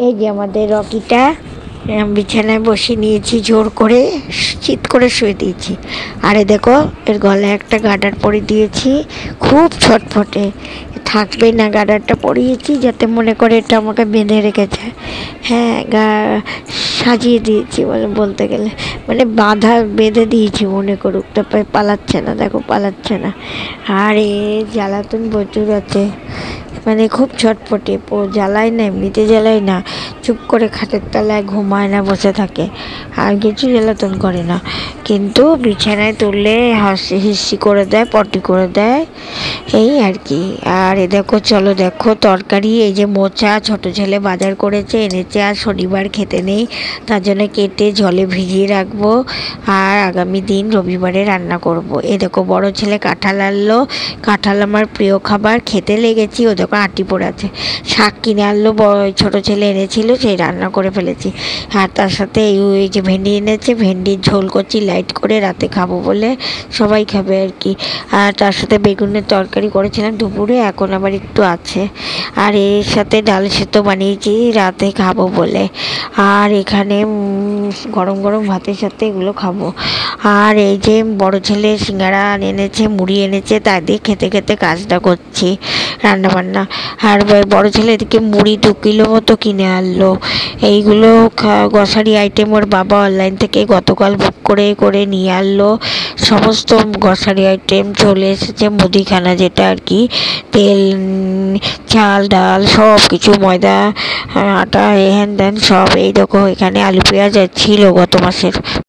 এই যে আমাদের রকিটা বিছানায় বসে নিয়েছি, জোর করে চিৎ করে শুয়ে দিয়েছি। আরে দেখো, এর গলায় একটা গার্ডার পরে দিয়েছি, খুব ছটফটে, থাকবে না। গার্ডারটা পরিয়েছি যাতে মনে করে এটা আমাকে বেঁধে রেখেছে। হ্যাঁ, সাজিয়ে দিয়েছি বলতে গেলে, মানে বাঁধা বেঁধে দিয়েছি মনে করুক, তারপরে পালাচ্ছে না, দেখো পালাচ্ছে না। আর এ জ্বালাতন প্রচুর আছে, মানে খুব ছটফটে, জ্বালায় না, এমনিতে জ্বালায় না, চুপ করে খাটের তলায় ঘুমায় না, বসে থাকে, আর কিছু জ্বালাতন করে না। কিন্তু বিছানায় তুললে হাসি হিসি করে দেয়, পটি করে দেয়, এই আর কি। আর এ দেখো, চলো দেখো তরকারি, এই যে মোচা ছোট ছেলে বাজার করেছে এনেছে, আর শনিবার খেতে নেই, তার জন্য কেটে জলে ভিজিয়ে রাখবো, আর আগামী দিন রবিবারে রান্না করব। এ দেখো বড় ছেলে কাঁঠাল আনলো, কাঁঠাল আমার প্রিয় খাবার, খেতে লেগেছি, ও দেখো আঁটি পড়ে আছে। শাক কিনে আনলো, ছোট ছেলে এনেছিল, সেই রান্না করে ফেলেছি। আর তার সাথে এই যে ভেন্ডি এনেছে, ভেন্ডির ঝোল করছি লাইট করে, রাতে খাবো বলে, সবাই খাবে আর কি। আর তার সাথে বেগুনের তরকারি করেছিলাম দুপুরে, এখন আবার একটু আছে। আর এর সাথে ডাল সেদ্ধ বানিয়েছি রাতে খাবো বলে। আর এখানে গরম গরম ভাতের সাথে এগুলো খাবো। আর এই যে বড় ছেলে সিঙ্গারা এনেছে, মুড়ি এনেছে, তা দিয়ে খেতে খেতে কাজটা করছি, রান্না বান্না। আর বড় ছেলে এদিকে মুড়ি 2 কিলো মতো কিনে আনলো। এইগুলো গ্রসারি আইটেম ওর বাবা অনলাইন থেকে গতকাল বুক করে করে নিয়ে আনলো। সমস্ত গ্রসারি আইটেম চলে এসেছে, মুদিখানা যেটা আর কি, তেল, চাল, ডাল, সব কিছু, ময়দা, আটা, হ্যান ত্যান সব। এই দেখো এখানে আলু পেঁয়াজ ছিল গত মাসের।